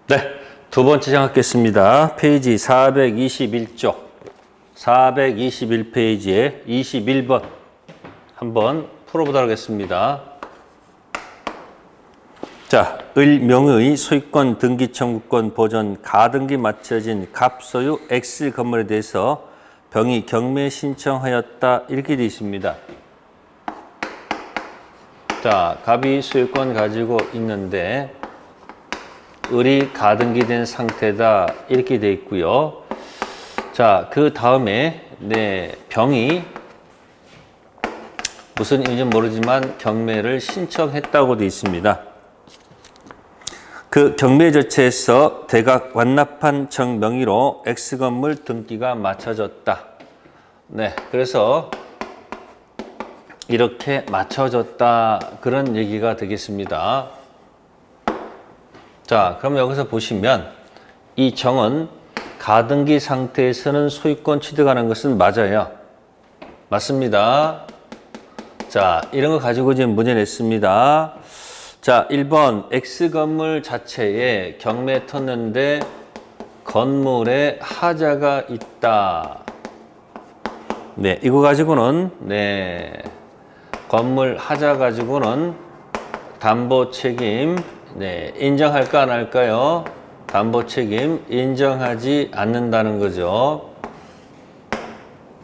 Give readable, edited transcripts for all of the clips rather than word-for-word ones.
네, 두 번째 장학겠습니다. 페이지 421쪽, 421페이지에 21번 한번 풀어보도록 하겠습니다. 자, 을명의 소유권 등기 청구권 보전 가등기 맞춰진 갑소유 X 건물에 대해서 병이 경매 신청하였다 이렇게 되어 있습니다. 자, 갑이 소유권 가지고 있는데 을이 가등기된 상태다 이렇게 되어 있고요. 자, 그 다음에 병이 무슨 이유인지 모르지만 경매를 신청했다고 되어 있습니다. 그 경매 절차에서 대각 완납한 정 명의로 X건물 등기가 맞춰졌다. 네, 그래서 이렇게 맞춰졌다 그런 얘기가 되겠습니다. 자, 그럼 여기서 보시면 이 정은 가등기 상태에서는 소유권 취득하는 것은 맞아요. 맞습니다. 자, 이런 거 가지고 지금 문제 냈습니다. 자, 1번 X건물 자체에 경매 텄는데 건물에 하자가 있다. 네, 이거 가지고는 건물 하자 가지고는 담보 책임 인정할까 안 할까요? 담보 책임 인정하지 않는다는 거죠.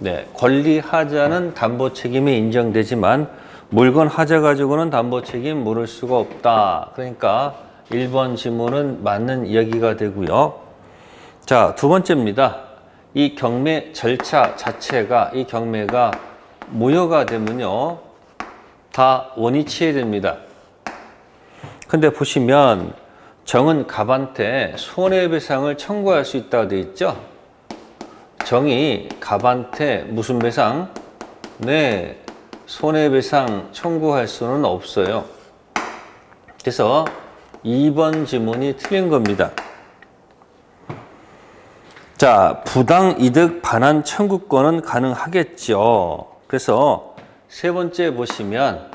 네, 권리 하자는 담보 책임이 인정되지만 물건 하자 가지고는 담보 책임 물을 수가 없다. 그러니까 1번 지문은 맞는 이야기가 되고요. 자, 두 번째입니다. 이 경매 절차 자체가 이 경매가 무효가 되면요. 다 원위치해야 됩니다. 근데 보시면 정은 갑한테 손해배상을 청구할 수 있다고 되어 있죠. 정이 갑한테 무슨 배상? 네, 손해배상 청구할 수는 없어요. 그래서 2번 지문이 틀린 겁니다. 자, 부당이득 반환 청구권은 가능하겠죠. 그래서 세 번째 보시면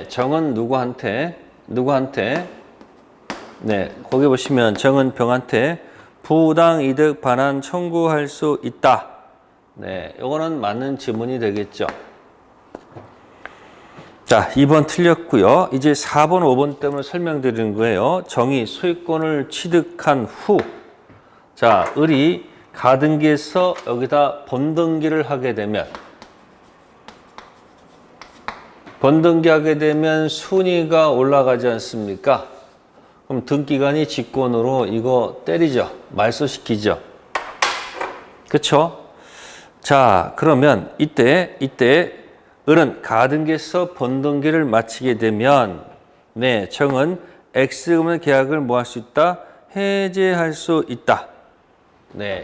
정은 누구한테 거기 보시면 정은 병한테 부당이득 반환 청구할 수 있다. 요거는 맞는 지문이 되겠죠. 자, 2번 틀렸고요. 이제 4번, 5번 때문에 설명드리는 거예요. 정이 소유권을 취득한 후, 자, 을이 가등기에서 여기다 본등기를 하게 되면, 본등기하게 되면 순위가 올라가지 않습니까? 그럼 등기관이 직권으로 이거 때리죠. 말소시키죠. 그쵸? 자, 그러면 이때 을은 가등기에서 본등기를 마치게 되면 정은 X금의 계약을 뭐 할 수 있다? 해제할 수 있다.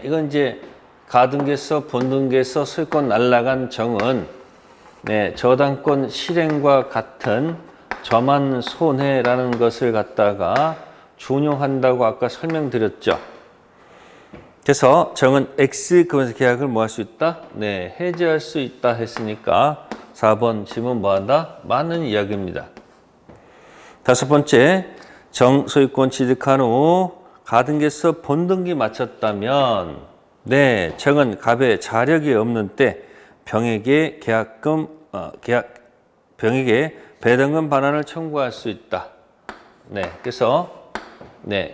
이건 이제 가등기에서 본등기에서 소유권 날라간 정은 저당권 실행과 같은 저만 손해라는 것을 갖다가 준용한다고 아까 설명드렸죠. 그래서 정은 X금에서 계약을 뭐 할 수 있다? 해제할 수 있다 했으니까 4번 지문 뭐한다? 맞는 이야기입니다. 다섯 번째, 정 소유권 취득한 후 가등기에서 본등기 마쳤다면 정은 갑의 자력이 없는 때 병에게 병에게 배당금 반환을 청구할 수 있다. 그래서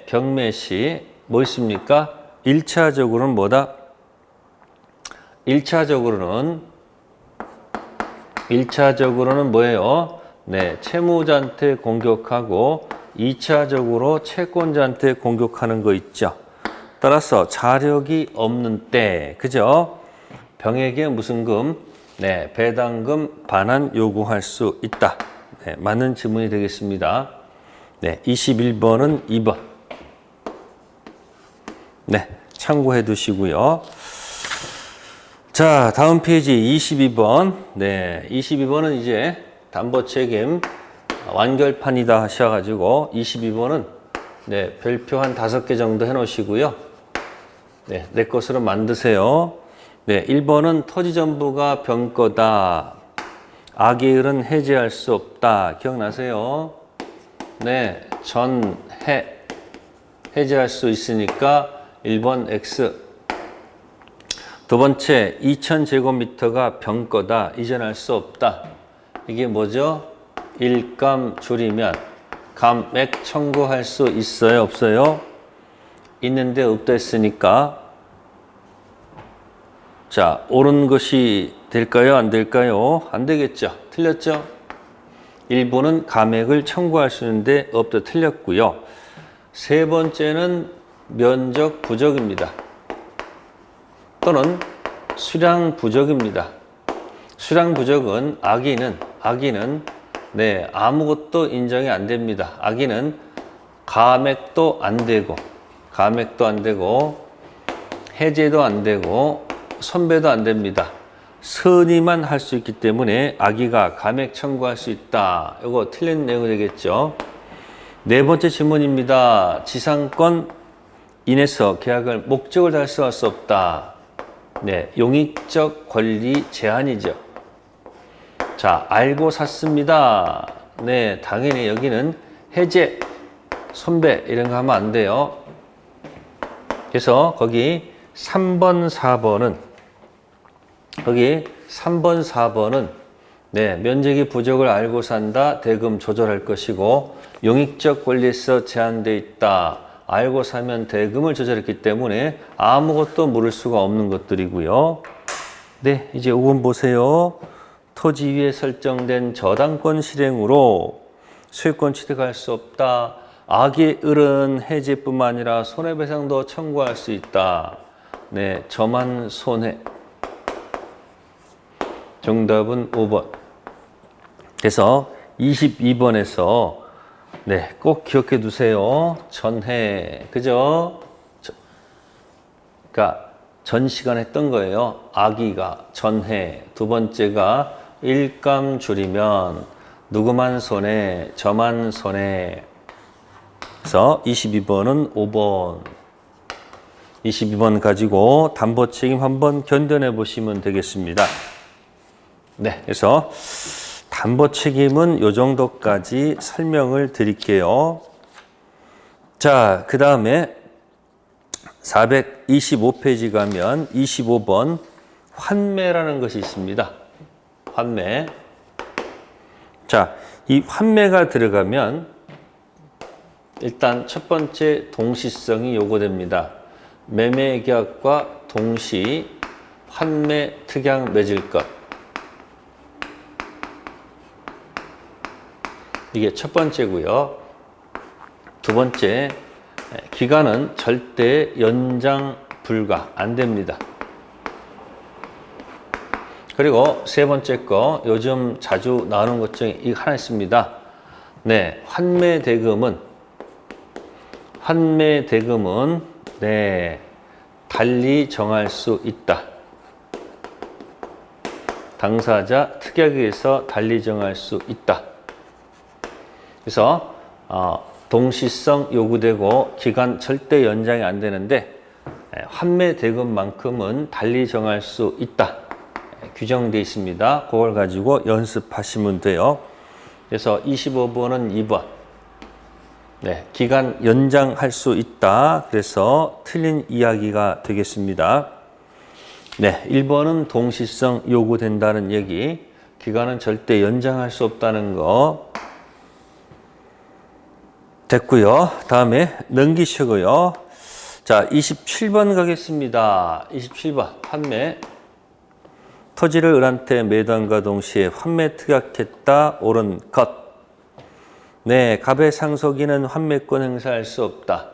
경매 시 뭐 있습니까? 1차적으로는 뭐다? 1차적으로는 뭐예요? 채무자한테 공격하고 2차적으로 채권자한테 공격하는 거 있죠. 따라서 자력이 없는 때, 그죠? 병에게 무슨 금? 배당금 반환 요구할 수 있다. 맞는 지문이 되겠습니다. 21번은 2번. 참고해 두시고요. 자, 다음 페이지 22번. 22번은 이제 담보 책임 완결판이다 하셔가지고 22번은 별표 한 5개 정도 해 놓으시고요. 내 것으로 만드세요. 1번은 토지전부가 병 거다. 악의 을은 해제할 수 없다. 기억나세요? 전해 해제할 수 있으니까 1번 X. 두 번째, 2000제곱미터가 병거다. 이전할 수 없다. 이게 뭐죠? 일감 줄이면 감액 청구할 수 있어요? 없어요? 있는데 없다 했으니까 자, 옳은 것이 될까요? 안 될까요? 안 되겠죠? 틀렸죠? 1번은 감액을 청구할 수 있는데 없다 틀렸고요. 세 번째는 면적 부족입니다. 또는 수량 부족입니다. 수량 부족은 아기는 네, 아무것도 인정이 안 됩니다. 아기는 감액도 안 되고 해제도 안 되고 선배도 안 됩니다. 선의만 할 수 있기 때문에 아기가 감액 청구할 수 있다. 이거 틀린 내용이 되겠죠. 네 번째 질문입니다. 지상권 인해서 계약을 목적을 달성할 수 없다. 네, 용익적 권리 제한이죠. 자, 알고 샀습니다. 네, 당연히 여기는 해제, 선배 이런 거 하면 안 돼요. 그래서 거기 3번, 4번은 네, 면적이 부족을 알고 산다. 대금 조절할 것이고 용익적 권리에서 제한되어 있다. 알고 사면 대금을 조절했기 때문에 아무것도 물을 수가 없는 것들이고요. 네, 이제 5번 보세요. 토지 위에 설정된 저당권 실행으로 소유권 취득할 수 없다. 악의 을은 해제뿐만 아니라 손해배상도 청구할 수 있다. 네, 저만 손해. 정답은 5번. 그래서 22번에서 네, 꼭 기억해 두세요. 전해. 그죠? 그러니까 전 시간에 했던 거예요. 아기가 전해. 두 번째가 일감 줄이면 누구만 손해, 저만 손해. 그래서 22번은 5번. 22번 가지고 담보 책임 한번 견뎌내 보시면 되겠습니다. 네, 그래서 담보 책임은 이 정도까지 설명을 드릴게요. 자, 그 다음에 425페이지 가면 25번 환매라는 것이 있습니다. 환매. 자, 이 환매가 들어가면 일단 첫 번째 동시성이 요구됩니다. 매매계약과 동시 환매 특약 맺을 것. 이게 첫 번째고요. 두 번째, 기간은 절대 연장 불가 안 됩니다. 그리고 세 번째 거, 요즘 자주 나오는 것 중에 이 하나 있습니다. 네, 환매 대금은 네, 달리 정할 수 있다. 당사자 특약에 의해서 달리 정할 수 있다. 그래서 동시성 요구되고 기간 절대 연장이 안 되는데 환매 대금만큼은 달리 정할 수 있다. 규정되어 있습니다. 그걸 가지고 연습하시면 돼요. 그래서 25번은 2번. 네, 기간 연장할 수 있다. 그래서 틀린 이야기가 되겠습니다. 네, 1번은 동시성 요구된다는 얘기. 기간은 절대 연장할 수 없다는 거. 됐고요. 다음에 넘기시고요. 자, 27번 가겠습니다. 27번 환매. 토지를 을한테 매도함과 동시에 환매 특약했다. 옳은 것. 네, 갑의 상속인은 환매권 행사할 수 없다.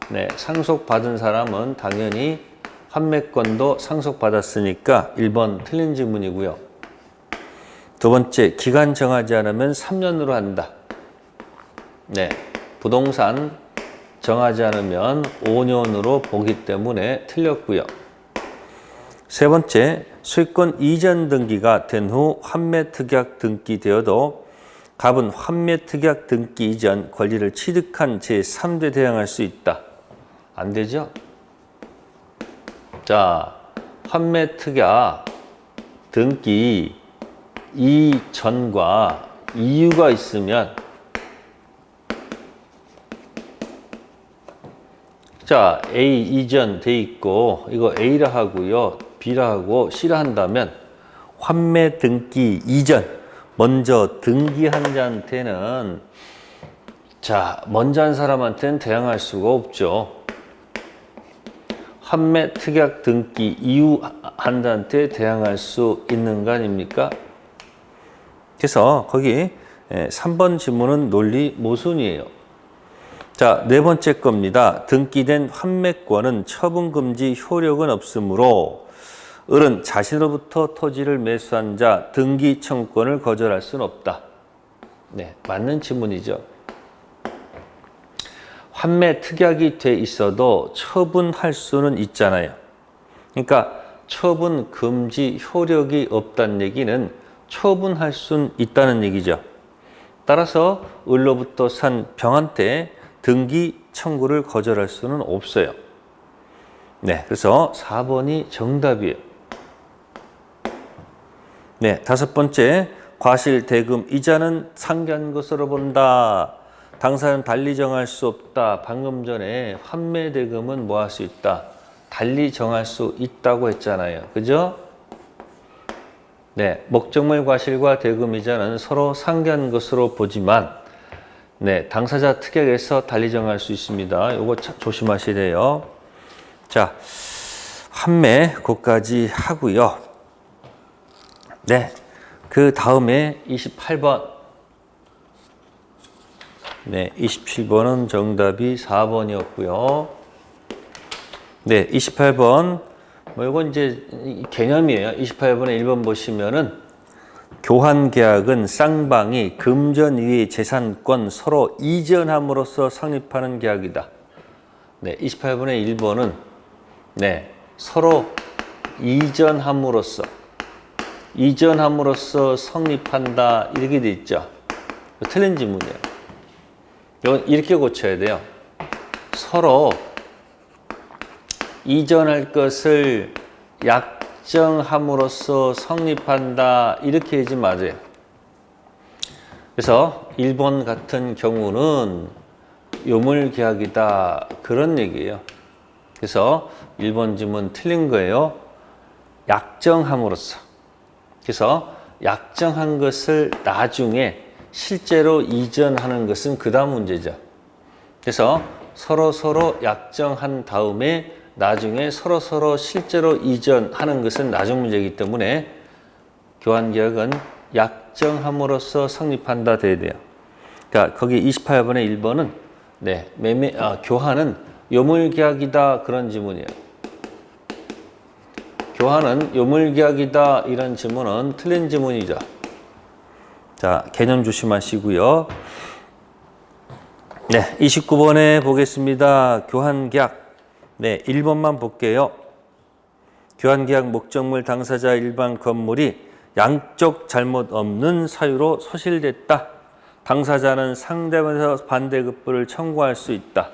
네, 상속받은 사람은 당연히 환매권도 상속받았으니까 1번 틀린 질문이고요. 두 번째, 기간 정하지 않으면 3년으로 한다. 네, 부동산 정하지 않으면 5년으로 보기 때문에 틀렸고요. 세 번째, 소유권 이전 등기가 된 후 환매 특약 등기되어도 갑은 환매 특약 등기 이전 권리를 취득한 제3대 대항할 수 있다. 안 되죠? 자, 환매 특약 등기 이전과 이유가 있으면 자, A 이전 돼 있고 이거 A라 하고요. B라 하고 C라 한다면 환매 등기 이전 먼저 등기한 자한테는 자, 먼저 한 사람한테는 대항할 수가 없죠. 환매 특약 등기 이후 한 자한테 대항할 수 있는 거 아닙니까? 그래서 거기 3번 지문은 논리 모순이에요. 자, 네 번째 겁니다. 등기된 환매권은 처분금지 효력은 없으므로 을은 자신으로부터 토지를 매수한 자 등기 청구권을 거절할 수는 없다. 네, 맞는 지문이죠. 환매 특약이 돼 있어도 처분할 수는 있잖아요. 그러니까 처분 금지 효력이 없다는 얘기는 처분할 수는 있다는 얘기죠. 따라서 을로부터 산 병한테 등기 청구를 거절할 수는 없어요. 네, 그래서 4번이 정답이에요. 네, 다섯 번째, 과실대금 이자는 상기한 것으로 본다. 당사자는 달리 정할 수 없다. 방금 전에 환매대금은 뭐 할 수 있다? 달리 정할 수 있다고 했잖아요. 그죠? 네, 목적물 과실과 대금 이자는 서로 상기한 것으로 보지만 네, 당사자 특약에서 달리 정할 수 있습니다. 요거 조심하셔야 돼요. 자, 환매 그것까지 하고요. 네, 그 다음에 28번. 네, 27번은 정답이 4번이었고요. 네, 28번. 뭐 이건 이제 개념이에요. 28번에 1번 보시면은 교환 계약은 쌍방이 금전 이외의 재산권 서로 이전함으로써 성립하는 계약이다. 네, 28번의 1번은 네, 서로 이전함으로써 성립한다 이렇게 돼 있죠. 틀린 지문이에요. 이건 이렇게 고쳐야 돼요. 서로 이전할 것을 약정함으로써 성립한다 이렇게 하지 마세요. 그래서 1번 같은 경우는 요물계약이다 그런 얘기예요. 그래서 1번 지문 틀린 거예요. 약정함으로써. 그래서 약정한 것을 나중에 실제로 이전하는 것은 그 다음 문제죠. 그래서 서로 약정한 다음에 나중에 서로 실제로 이전하는 것은 나중 문제이기 때문에 교환계약은 약정함으로써 성립한다 돼야 돼요. 그러니까 거기 28번의 1번은 네, 교환은 요물계약이다 그런 지문이에요. 교환은 요물계약이다 이런 지문은 틀린 지문이죠. 자, 개념 조심하시고요. 네, 29번에 보겠습니다. 교환계약. 네, 1번만 볼게요. 교환계약 목적물 당사자 일반 건물이 양쪽 잘못 없는 사유로 소실됐다. 당사자는 상대방에서 반대급부를 청구할 수 있다.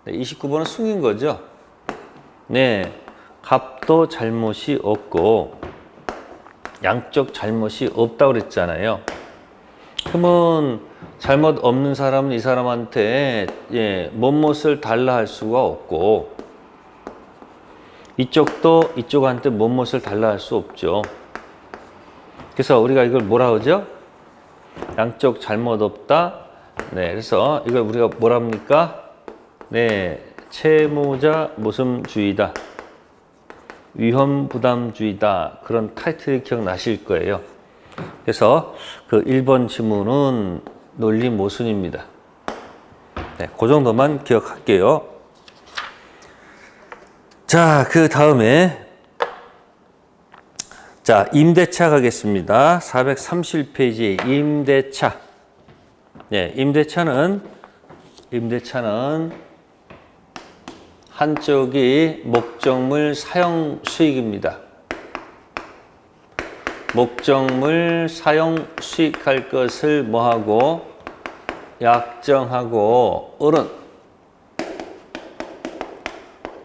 네, 29번은 숨긴 거죠. 네, 갑도 잘못이 없고 양쪽 잘못이 없다고 그랬잖아요. 그러면 잘못 없는 사람은 이 사람한테 못못을 달라 할 수가 없고 이쪽도 이쪽한테 못못을 달라 할 수 없죠. 그래서 우리가 이걸 뭐라 하죠? 양쪽 잘못 없다. 네, 그래서 이걸 우리가 뭐라 합니까? 네, 채무자 모순주의다. 위험부담주의다. 그런 타이틀이 기억나실 거예요. 그래서 그 1번 지문은 논리 모순입니다. 네, 그 정도만 기억할게요. 자, 그 다음에 자, 임대차 가겠습니다. 430페이지 임대차. 네, 임대차는 한쪽이 목적물 사용 수익입니다. 목적물 사용 수익할 것을 뭐하고 약정하고 을은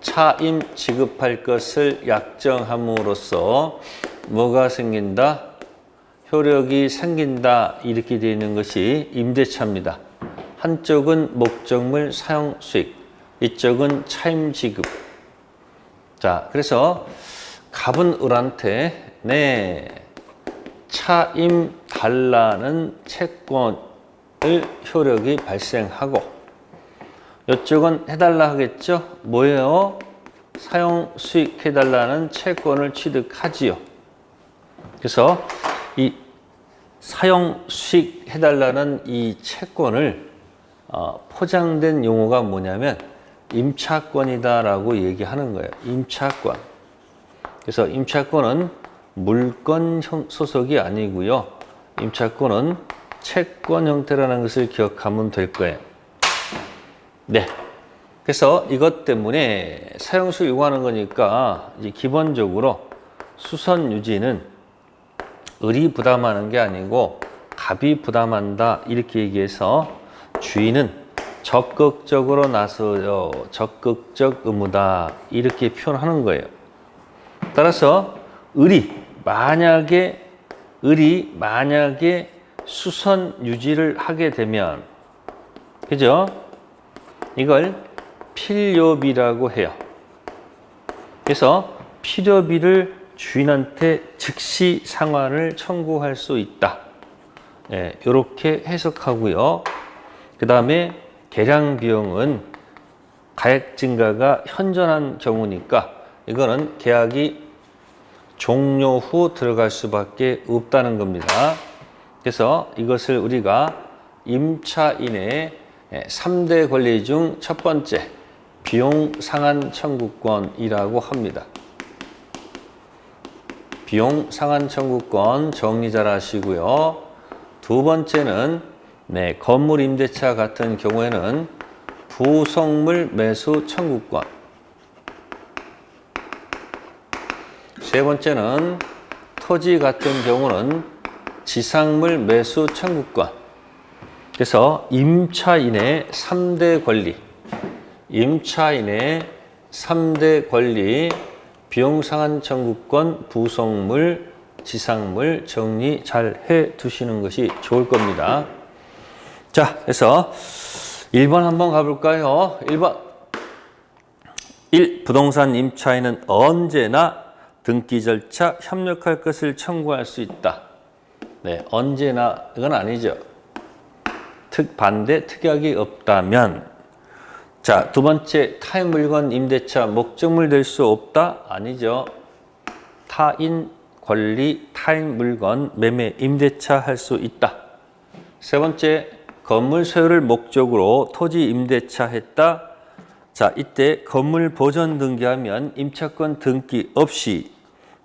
차임 지급할 것을 약정함으로써 뭐가 생긴다? 효력이 생긴다. 이렇게 되어 있는 것이 임대차입니다. 한쪽은 목적물 사용 수익, 이쪽은 차임 지급. 자, 그래서 갑은 을한테 차임 달라는 채권을 효력이 발생하고, 이쪽은 해달라 하겠죠? 뭐예요? 사용 수익 해달라는 채권을 취득하지요. 그래서 이 사용 수익 해달라는 이 채권을 포장된 용어가 뭐냐면 임차권이다라고 얘기하는 거예요. 임차권. 그래서 임차권은 물권 소속이 아니고요. 임차권은 채권 형태라는 것을 기억하면 될 거예요. 네. 그래서 이것 때문에 사용수 요구하는 거니까 이제 기본적으로 수선 유지는 을이 부담하는 게 아니고 갑이 부담한다 이렇게 얘기해서 주인은 적극적으로 나서요. 적극적 의무다 이렇게 표현하는 거예요. 따라서 을이 만약에 수선 유지를 하게 되면, 그죠? 이걸 필요비라고 해요. 그래서 필요비를 주인한테 즉시 상환을 청구할 수 있다. 예, 이렇게 해석하고요. 그 다음에 계량 비용은 가액 증가가 현저한 경우니까 이거는 계약이 종료 후 들어갈 수밖에 없다는 겁니다. 그래서 이것을 우리가 임차인의 3대 권리 중 첫 번째 비용 상환 청구권이라고 합니다. 비용 상환 청구권 정리 잘 하시고요. 두 번째는 건물 임대차 같은 경우에는 부속물 매수 청구권. 세 번째는 토지 같은 경우는 지상물 매수 청구권. 그래서 임차인의 3대 권리, 비용 상환 청구권, 부속물, 지상물 정리 잘 해 두시는 것이 좋을 겁니다. 자, 그래서 1번 한번 가볼까요? 1번. 1. 부동산 임차인은 언제나 등기 절차 협력할 것을 청구할 수 있다. 네, 언제나 이건 아니죠. 반대 특약이 없다면. 자, 두 번째, 타인 물건 임대차 목적물 될 수 없다? 아니죠. 타인 권리, 타인 물건 매매 임대차 할 수 있다. 세 번째, 건물 소유를 목적으로 토지 임대차 했다. 자, 이때 건물 보전 등기하면 임차권 등기 없이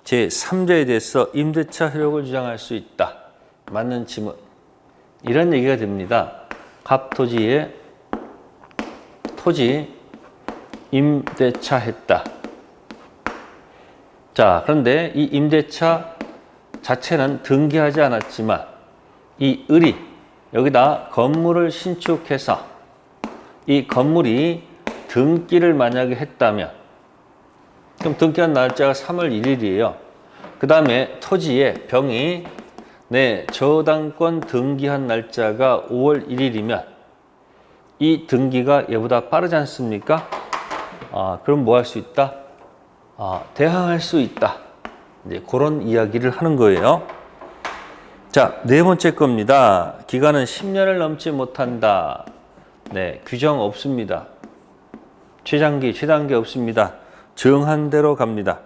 제3자에 대해서 임대차 효력을 주장할 수 있다. 맞는 지문. 이런 얘기가 됩니다. 갑토지에 토지 임대차 했다. 자, 그런데 이 임대차 자체는 등기하지 않았지만 이 을이 여기다 건물을 신축해서 이 건물이 등기를 만약에 했다면, 그럼 등기한 날짜가 3월 1일이에요. 그 다음에 토지에 병이 저당권 등기한 날짜가 5월 1일이면 이 등기가 얘보다 빠르지 않습니까? 그럼 뭐 할 수 있다? 대항할 수 있다. 이제 그런 이야기를 하는 거예요. 자, 네 번째 겁니다. 기간은 10년을 넘지 못한다. 네, 규정 없습니다. 최단기 없습니다. 정한 대로 갑니다.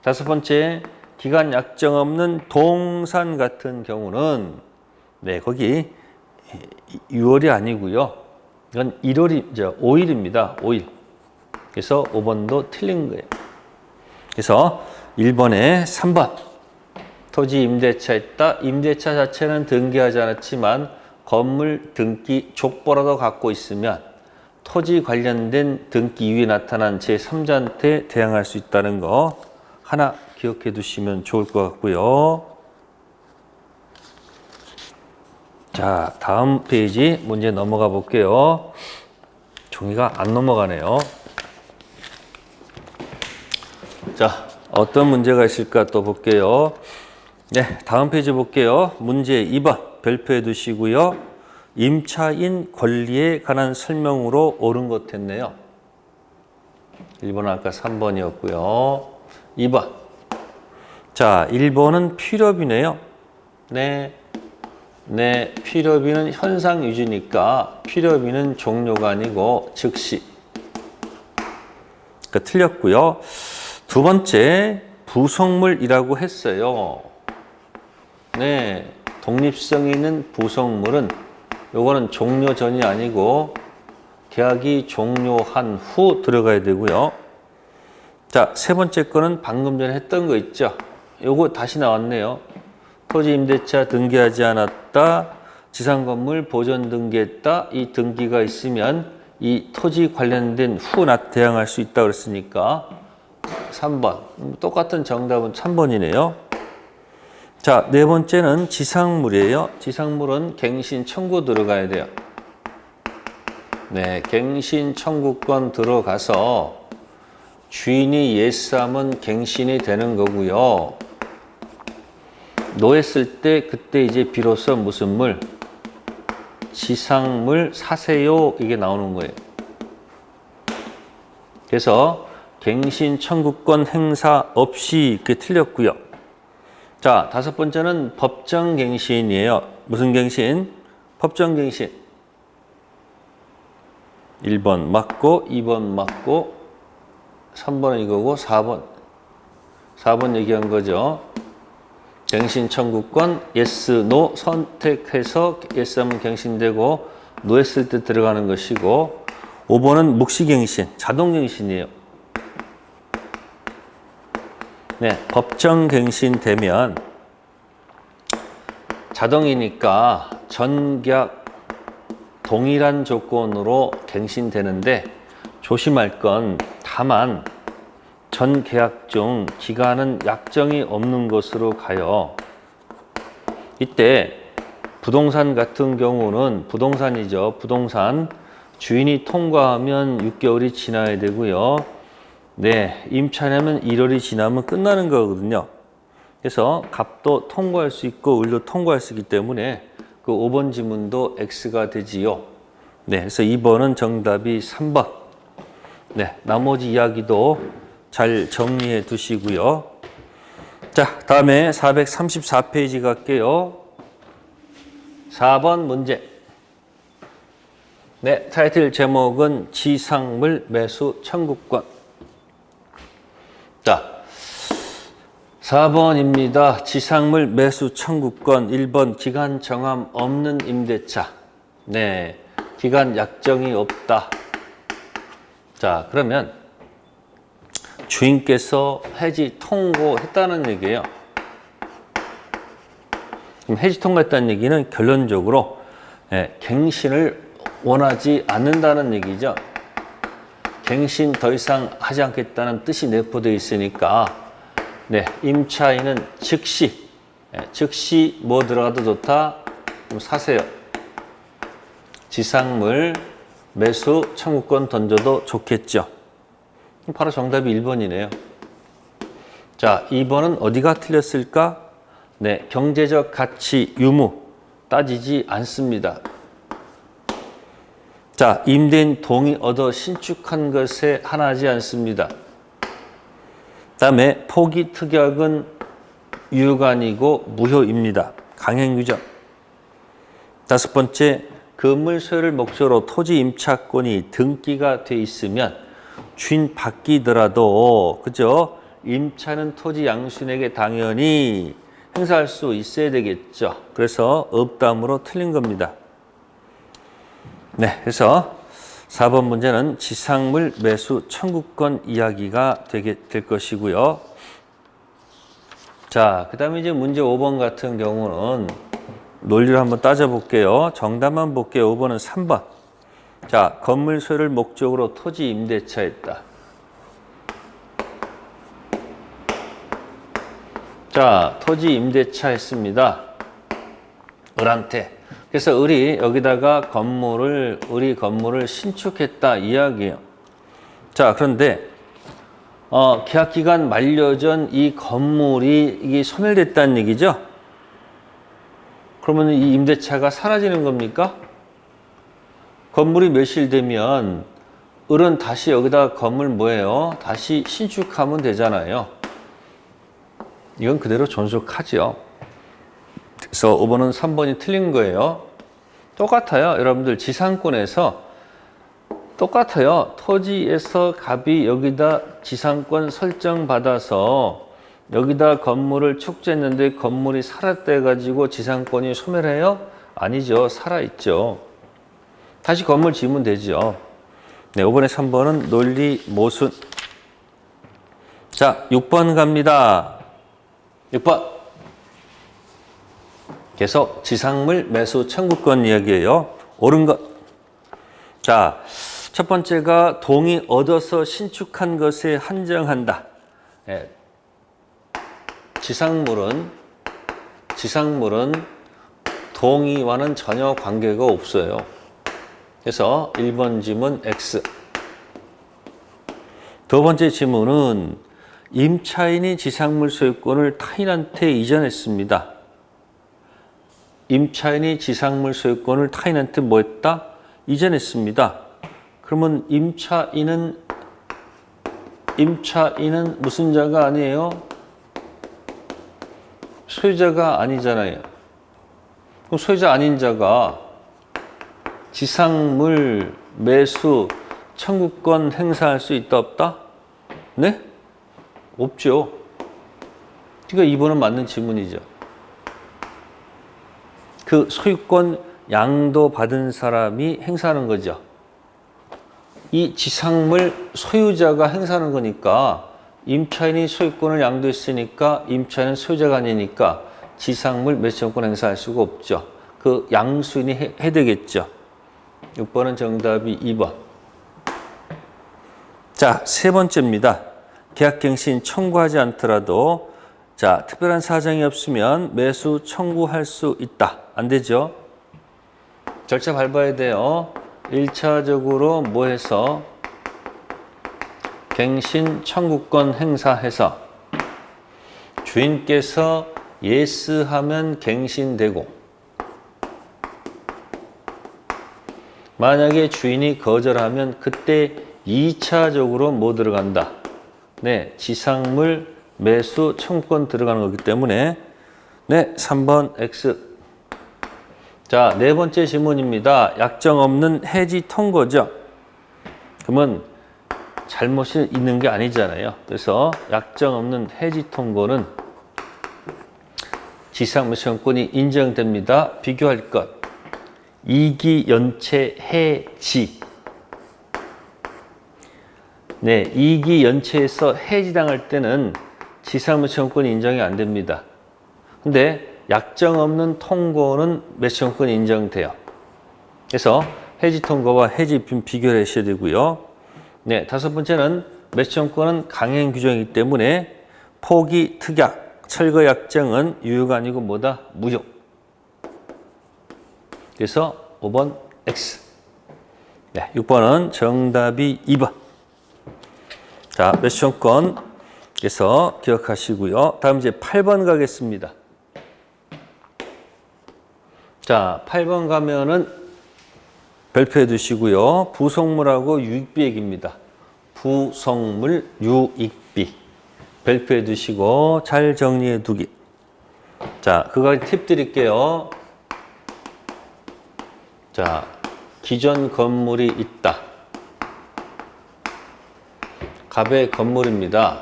다섯 번째, 기간 약정 없는 동산 같은 경우는 거기 6월이 아니고요. 이건 5일입니다. 5일. 그래서 5번도 틀린 거예요. 그래서 1번에 3번. 토지 임대차 했다. 임대차 자체는 등기하지 않았지만 건물 등기 족보라도 갖고 있으면 토지 관련된 등기 이후에 나타난 제3자한테 대항할 수 있다는 거 하나 기억해 두시면 좋을 것 같고요. 자, 다음 페이지 문제 넘어가 볼게요. 종이가 안 넘어가네요. 자, 어떤 문제가 있을까 또 볼게요. 네, 다음 페이지 볼게요. 문제 2번 별표해 두시고요. 임차인 권리에 관한 설명으로 옳은 것 했네요. 1번은 아까 3번이었고요. 2번. 자, 1번은 필요비네요. 네. 네, 필요비는 현상 유지니까 필요비는 종료가 아니고 즉시. 그러니까 틀렸고요. 두 번째, 부속물이라고 했어요. 네, 독립성 있는 부속물은 요거는 종료 전이 아니고 계약이 종료한 후 들어가야 되고요. 자, 세 번째 거는 방금 전에 했던 거 있죠. 요거 다시 나왔네요. 토지 임대차 등기하지 않았다. 지상건물 보존 등기했다. 이 등기가 있으면 이 토지 관련된 후 대항할 수 있다 그랬으니까 3번. 똑같은 정답은 3번이네요. 자, 네 번째는 지상물이에요. 지상물은 갱신 청구 들어가야 돼요. 네, 갱신 청구권 들어가서 주인이 예스하면 갱신이 되는 거고요. 노했을 때 그때 이제 비로소 무슨 물? 지상물 사세요 이게 나오는 거예요. 그래서 갱신 청구권 행사 없이 이렇게 틀렸고요. 자, 다섯 번째는 법정갱신이에요. 무슨 갱신? 법정갱신. 1번 맞고 2번 맞고 3번은 이거고 4번 얘기한 거죠. 갱신 청구권 yes, no 선택해서 yes 하면 갱신되고 no 했을 때 들어가는 것이고 5번은 묵시갱신, 자동갱신이에요. 네, 법정갱신 되면 자동이니까 전계약 동일한 조건으로 갱신되는데 조심할 건 다만 전 계약 중 기간은 약정이 없는 것으로 가요. 이때 부동산 같은 경우는 부동산이죠. 부동산 주인이 통과하면 6개월이 지나야 되고요. 네, 임차냐면 1월이 지나면 끝나는 거거든요. 그래서 갑도 통과할 수 있고 을도 통과할 수 있기 때문에 그 5번 지문도 X가 되지요. 네, 그래서 2번은 정답이 3번. 네, 나머지 이야기도 잘 정리해 두시고요. 자, 다음에 434페이지 갈게요. 4번 문제. 네, 타이틀 제목은 지상물 매수 청구권. 자, 4번입니다. 지상물 매수 청구권. 1번 기간 정함 없는 임대차. 네, 기간 약정이 없다. 자, 그러면 주인께서 해지 통고했다는 얘기예요. 그럼 해지 통고했다는 얘기는 결론적으로 갱신을 원하지 않는다는 얘기죠. 갱신 더 이상 하지 않겠다는 뜻이 내포되어 있으니까 네, 임차인은 즉시 뭐 들어가도 좋다? 그럼 사세요. 지상물 매수 청구권 던져도 좋겠죠. 바로 정답이 1번이네요. 자, 2번은 어디가 틀렸을까? 네, 경제적 가치 유무 따지지 않습니다. 자, 임대인 동의 얻어 신축한 것에 하나지 않습니다. 다음에 포기 특약은 유효가 아니고 무효입니다. 강행유정. 다섯 번째, 건물 소유를 목적으로 토지 임차권이 등기가 돼 있으면 주인 바뀌더라도 그죠? 임차는 토지 양수인에게 당연히 행사할 수 있어야 되겠죠. 그래서 없담으로 틀린 겁니다. 네, 그래서 4번 문제는 지상물 매수 청구권 이야기가 될 것이고요. 자, 그 다음에 이제 문제 5번 같은 경우는 논리를 한번 따져볼게요. 정답만 볼게요. 5번은 3번. 자, 건물 소유를 목적으로 토지 임대차했다. 자, 토지 임대차 했습니다. 을한테. 그래서 을이 여기다가 을이 건물을 신축했다 이야기예요. 자, 그런데 계약기간 만료 전 이 건물이 이게 소멸됐다는 얘기죠. 그러면 이 임대차가 사라지는 겁니까? 건물이 멸실되면 을은 다시 여기다 건물 뭐예요? 다시 신축하면 되잖아요. 이건 그대로 존속하죠. 그래서 5번은 3번이 틀린 거예요. 똑같아요. 여러분들 지상권에서 똑같아요. 토지에서 갑이 여기다 지상권 설정받아서 여기다 건물을 축제했는데 건물이 살았대 가지고 지상권이 소멸해요? 아니죠. 살아있죠. 다시 건물 지으면 되죠. 네, 5번에 3번은 논리 모순. 자, 6번 갑니다. 6번. 계속 지상물 매수 청구권 이야기예요. 옳은 것. 자, 첫 번째가 동의 얻어서 신축한 것에 한정한다. 네. 지상물은 동의와는 전혀 관계가 없어요. 그래서 1번 지문 X. 두 번째 지문은 임차인이 지상물 소유권을 타인한테 이전했습니다. 임차인이 지상물 소유권을 타인한테 뭐 했다? 이전했습니다. 그러면 임차인은 무슨 자가 아니에요? 소유자가 아니잖아요. 그럼 소유자 아닌 자가 지상물 매수 청구권 행사할 수 있다 없다? 네? 없죠. 그러니까 2번은 맞는 질문이죠. 그 소유권 양도 받은 사람이 행사하는 거죠. 이 지상물 소유자가 행사하는 거니까 임차인이 소유권을 양도했으니까 임차인은 소유자가 아니니까 지상물 매수청구권 행사할 수가 없죠. 그 양수인이 해야 되겠죠. 6번은 정답이 2번. 자, 세 번째입니다. 계약갱신 청구하지 않더라도 자, 특별한 사정이 없으면 매수 청구할 수 있다. 안 되죠? 절차 밟아야 돼요. 1차적으로 뭐 해서 갱신 청구권 행사해서 주인께서 예스하면 갱신되고 만약에 주인이 거절하면 그때 2차적으로 뭐 들어간다? 네, 지상물 매수 청구권 들어가는 거기 때문에 네, 3번 X. 자, 네 번째 질문입니다. 약정 없는 해지 통고죠. 그러면 잘못이 있는 게 아니잖아요. 그래서 약정 없는 해지 통고는 지상물 청구권이 인정됩니다. 비교할 것. 이기연체 해지. 네, 이기연체에서 해지당할 때는 지상물 청구권이 인정이 안 됩니다. 근데 약정 없는 통고는 매수청구권이 인정돼요. 그래서 해지 통고와 해지 비교를 하셔야 되고요. 네, 다섯 번째는 매수청구권은 강행 규정이기 때문에 포기, 특약, 철거 약정은 유효가 아니고 뭐다? 무효. 그래서 5번 X. 네, 6번은 정답이 2번. 자, 매수청구권 그래서 기억하시고요. 다음 이제 8번 가겠습니다. 자, 8번 가면은 별표해 두시고요. 부속물하고 유익비 얘기입니다. 부속물, 유익비. 별표해 두시고 잘 정리해 두기. 자, 그거 팁 드릴게요. 자, 기존 건물이 있다. 갑의 건물입니다.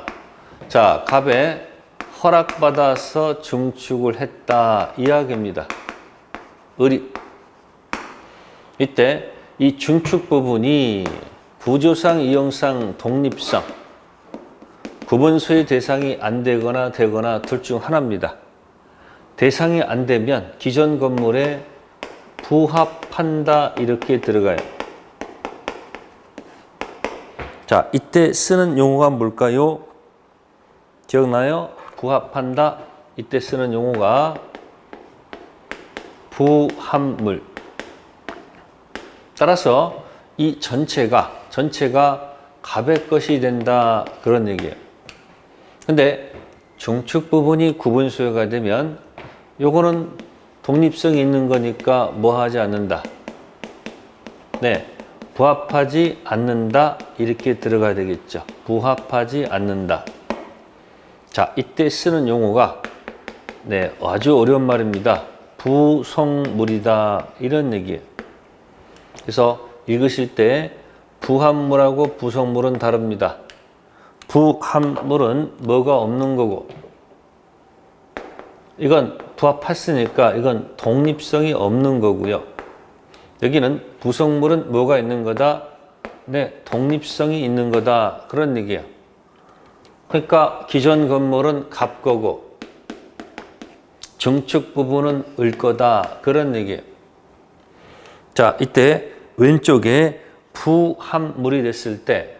자, 갑에 허락받아서 증축을 했다. 이야기입니다. 을이. 이때 이 증축 부분이 구조상, 이용상, 독립성, 구분 소유 대상이 안 되거나 되거나 둘 중 하나입니다. 대상이 안 되면 기존 건물에 부합한다 이렇게 들어가요. 자, 이때 쓰는 용어가 뭘까요? 기억나요? 부합한다. 이때 쓰는 용어가 부합물. 따라서 이 전체가 갑의 것이 된다 그런 얘기예요. 근데 중축 부분이 구분 소유가 되면 요거는 독립성이 있는 거니까 뭐 하지 않는다. 네, 부합하지 않는다 이렇게 들어가야 되겠죠. 부합하지 않는다. 자, 이때 쓰는 용어가 아주 어려운 말입니다. 부속물이다 이런 얘기예요. 그래서 읽으실 때 부합물하고 부속물은 다릅니다. 부합물은 뭐가 없는 거고 이건 부합했으니까 이건 독립성이 없는 거고요. 여기는 부속물은 뭐가 있는 거다? 독립성이 있는 거다. 그런 얘기예요. 그러니까 기존 건물은 갑 거고 증축 부분은 을 거다. 그런 얘기예요. 자, 이때 왼쪽에 부합물이 됐을 때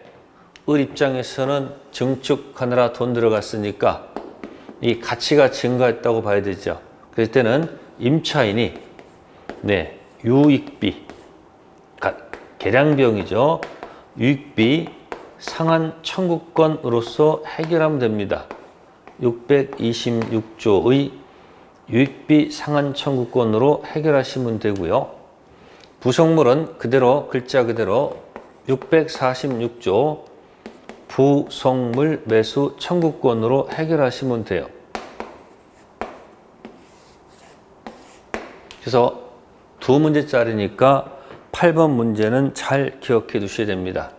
을 입장에서는 증축하느라 돈 들어갔으니까 이 가치가 증가했다고 봐야 되죠. 그럴 때는 임차인이 유익비, 계량비용이죠. 유익비 상한 청구권으로서 해결하면 됩니다. 626조의 유익비 상한 청구권으로 해결하시면 되고요. 부속물은 그대로 글자 그대로 646조 부속물 매수 청구권으로 해결하시면 돼요. 그래서 두 문제짜리니까 8번 문제는 잘 기억해 두셔야 됩니다.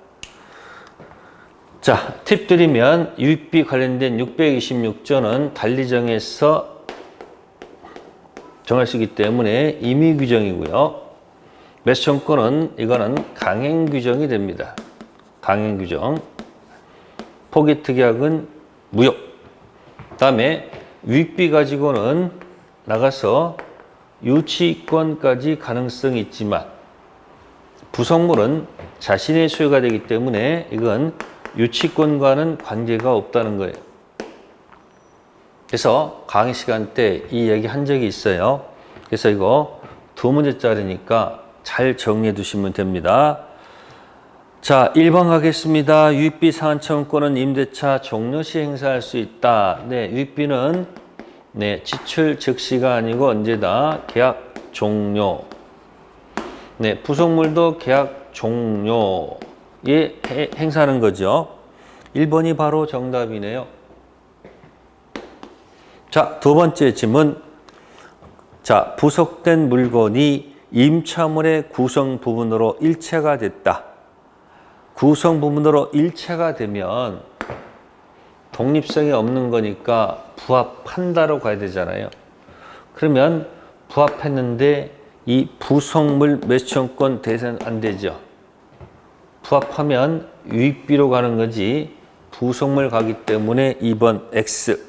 자, 팁 드리면 유익비 관련된 626조는 달리 정해서 정할 수 있기 때문에 임의 규정이고요. 매수 청구권은 이거는 강행 규정이 됩니다. 강행 규정. 포기 특약은 무효. 다음에 유익비 가지고는 나가서 유치권까지 가능성이 있지만 부속물은 자신의 소유가 되기 때문에 이건 유치권과는 관계가 없다는 거예요. 그래서 강의 시간 때 이 얘기 한 적이 있어요. 그래서 이거 두 문제짜리니까 잘 정리해 두시면 됩니다. 자, 1번 가겠습니다. 유익비 상한 청구권은 임대차 종료 시 행사할 수 있다. 유익비는 지출 즉시가 아니고 언제다? 계약 종료. 부속물도 계약 종료에 행사하는 거죠. 1번이 바로 정답이네요. 자, 두 번째 질문. 자, 부속된 물건이 임차물의 구성 부분으로 일체가 됐다. 구성 부분으로 일체가 되면 독립성이 없는 거니까 부합한다로 가야 되잖아요. 그러면 부합했는데 이 부속물 매수청구권 대상 안 되죠. 부합하면 유익비로 가는 거지 부속물 가기 때문에 2번 X.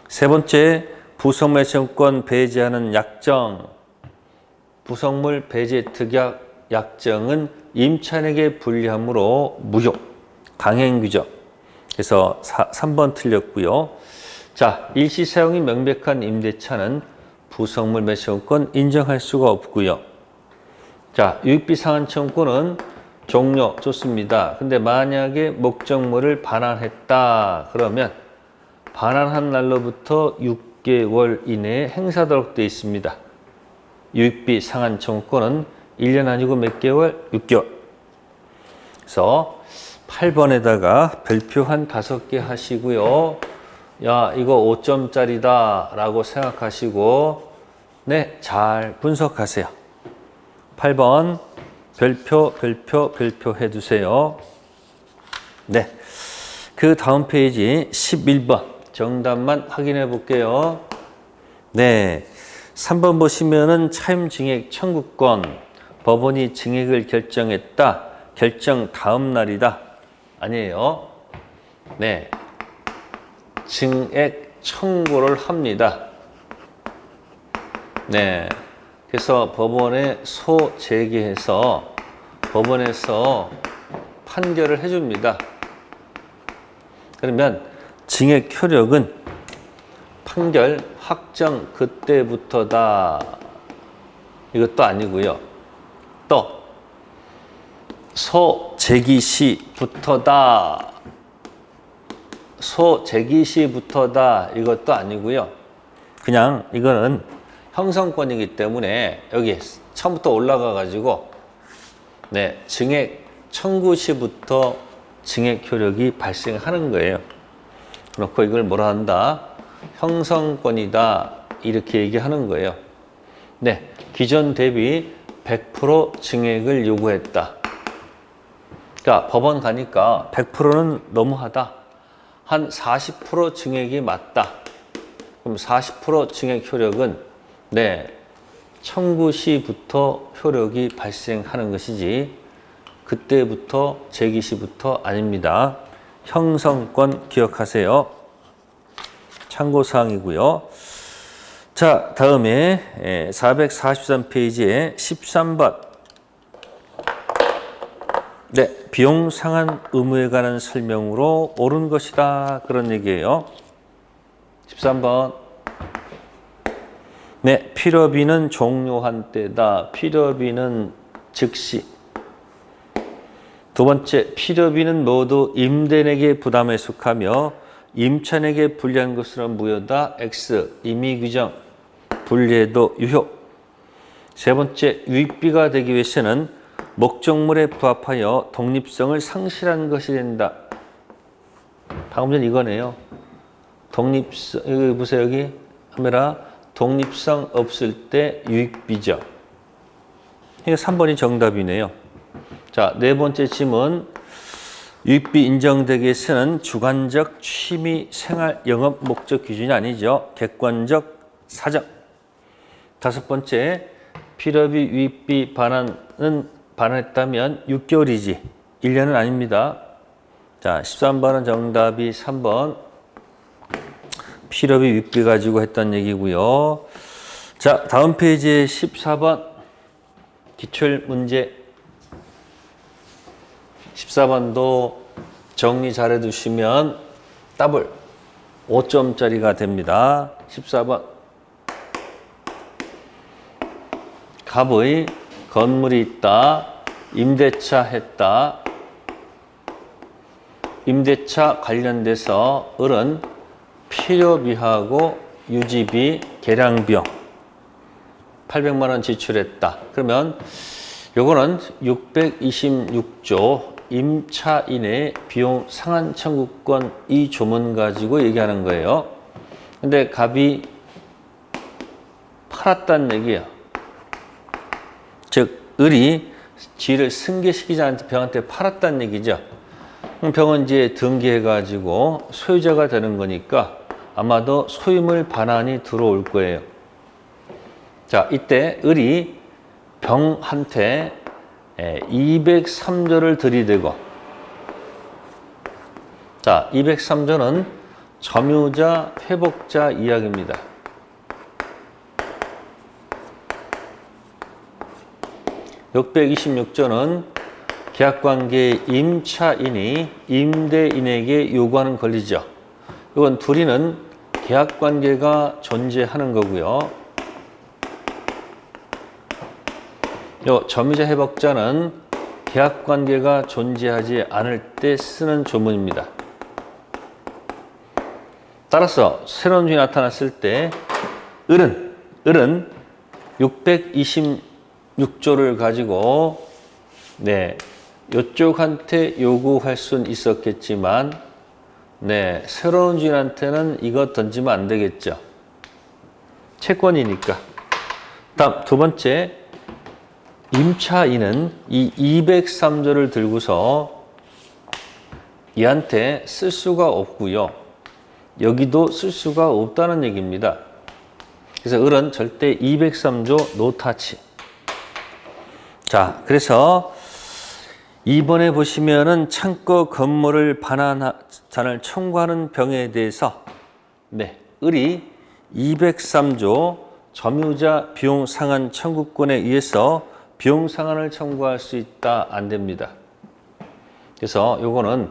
세 번째, 부속물 매수청구권 배제하는 약정. 부속물 배제 특약 약정은 임차인에게 불리하므로 무효. 강행 규정. 그래서 3번 틀렸고요. 자, 일시 사용이 명백한 임대차는 부속물 매수청구권 인정할 수가 없고요. 자, 유익비 상한 청구권은 종료 좋습니다. 근데 만약에 목적물을 반환했다 그러면 반환한 날로부터 6개월 이내에 행사하도록 되어 있습니다. 유익비 상한 청구권은 1년 아니고 몇 개월? 6개월. 그래서 8번에다가 별표 한 5개 하시고요. 야, 이거 5점짜리다 라고 생각하시고 잘 분석하세요. 8번 별표 해두세요. 그 다음 페이지 11번 정답만 확인해 볼게요. 3번 보시면은 차임증액 청구권. 법원이 증액을 결정했다. 결정 다음 날이다. 아니에요. 증액 청구를 합니다. 그래서 법원에 소제기해서 법원에서 판결을 해줍니다. 그러면 증액 효력은 판결 확정 그때부터다. 이것도 아니고요. 또 소제기 시부터다. 소제기 시부터다. 이것도 아니고요. 그냥 이거는 형성권이기 때문에 여기 처음부터 올라가 가지고 네, 증액 청구 시부터 증액 효력이 발생하는 거예요. 그렇고 이걸 뭐라 한다? 형성권이다. 이렇게 얘기하는 거예요. 네, 기존 대비 100% 증액을 요구했다. 그러니까 법원 가니까 100%는 너무하다. 한 40% 증액이 맞다. 그럼 40% 증액 효력은 네, 청구 시부터 효력이 발생하는 것이지 그때부터 제기 시부터 아닙니다. 형성권 기억하세요. 참고사항이고요. 자, 다음에 443페이지에 13번. 네, 비용 상한 의무에 관한 설명으로 옳은 것이다. 그런 얘기예요. 13번. 네, 필요비는 종료한 때다. 필요비는 즉시. 두 번째, 필요비는 모두 임대인에게 부담에 속하며 임차인에게 불리한 것으로 무효다. X, 임의규정, 불리해도 유효. 세 번째, 유익비가 되기 위해서는 목적물에 부합하여 독립성을 상실한 것이 된다. 방금 전 이거네요. 독립성, 여기 보세요. 여기 카메라. 독립성 없을 때 유익비죠. 이게 3번이 정답이네요. 자, 네 번째 질문. 유익비 인정되기 위해서는 주관적 취미 생활 영업 목적 기준이 아니죠. 객관적 사정. 다섯 번째, 필요비 유익비 반환했다면 6개월이지 1년은 아닙니다. 자, 13번은 정답이 3번. 필요비 유익비 가지고 했던 얘기고요. 자, 다음 페이지에 14번 기출 문제. 14번도 정리 잘 해두시면 더블 5점짜리가 됩니다. 14번. 갑의 건물이 있다. 임대차 했다. 임대차 관련돼서 을은 필요비하고 유지비, 계량비용 800만 원 지출했다. 그러면 요거는 626조 임차인의 비용 상한 청구권 이 조문 가지고 얘기하는 거예요. 근데 갑이 팔았다는 얘기야. 즉 을이 지를 승계시키자 병한테 팔았다는 얘기죠. 그럼 병은 이제 등기해 가지고 소유자가 되는 거니까 아마도 소유물 반환이 들어올 거예요. 자, 이때 을이 병한테 203조를 들이대고, 자, 203조는 점유자, 회복자 이야기입니다. (626조는) 계약관계의 임차인이 임대인에게 요구하는 권리죠. 이건 둘이는 계약관계가 존재하는 거고요. 요 점유자 회복자는 계약관계가 존재하지 않을 때 쓰는 조문입니다. 따라서 새로운 주인이 나타났을 때 을은 626조를 가지고 네, 이쪽한테 요구할 수는 있었겠지만 네, 새로운 주인한테는 이거 던지면 안 되겠죠. 채권이니까. 다음 두 번째, 임차인은 이 203조를 들고서 얘한테 쓸 수가 없고요. 여기도 쓸 수가 없다는 얘기입니다. 그래서 을은 절대 203조 노타치. 자, 그래서 2번에 보시면은 창고 건물을 반환을 청구하는 병에 대해서 네, 을이 203조 점유자 비용 상한 청구권에 의해서 비용 상한을 청구할 수 있다, 안 됩니다. 그래서 요거는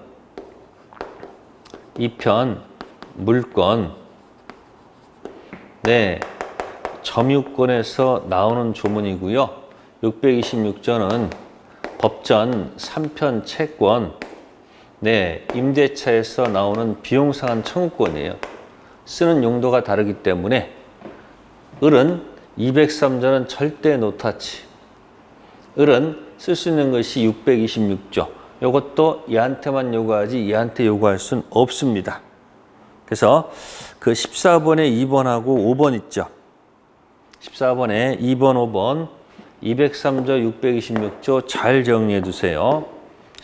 2편 물권 네, 점유권에서 나오는 조문이고요. 626조는 법전 3편 채권 네, 임대차에서 나오는 비용 상한 청구권이에요. 쓰는 용도가 다르기 때문에 을은 203조는 절대 노타치. 을은 쓸 수 있는 것이 626조. 이것도 얘한테만 요구하지 얘한테 요구할 수는 없습니다. 그래서 그 14번에 2번하고 5번 있죠. 14번에 2번, 5번 203조, 626조 잘 정리해 두세요.